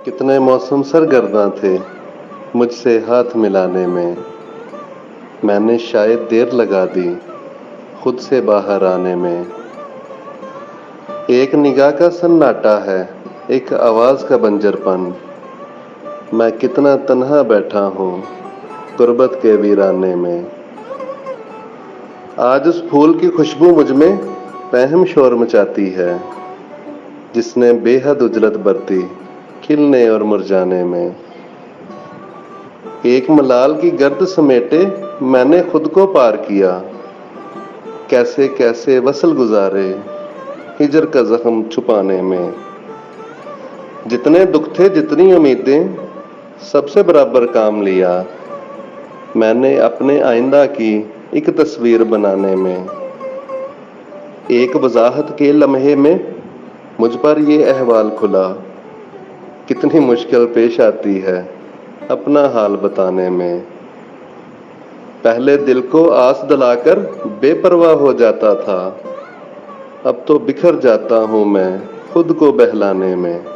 कितने मौसम सरगर्दा थे मुझसे हाथ मिलाने में। मैंने शायद देर लगा दी खुद से बाहर आने में। एक निगाह का सन्नाटा है, एक आवाज का बंजरपन। मैं कितना तन्हा बैठा हूँ गुर्बत के वीराने में। आज उस फूल की खुशबू मुझ में पहम शोर मचाती है, जिसने बेहद उजलत बरती खिलने और मुरझाने में। एक मलाल की गर्द समेटे मैंने खुद को पार किया। कैसे कैसे वसल गुजारे हिजर का जख्म छुपाने में। जितने दुख थे जितनी उम्मीदें सबसे बराबर काम लिया मैंने अपने आइंदा की एक तस्वीर बनाने में। एक वजाहत के लम्हे में मुझ पर ये अहवाल खुला, कितनी मुश्किल पेश आती है अपना हाल बताने में। पहले दिल को आस दिलाकर बेपरवाह हो जाता था, अब तो बिखर जाता हूँ मैं खुद को बहलाने में।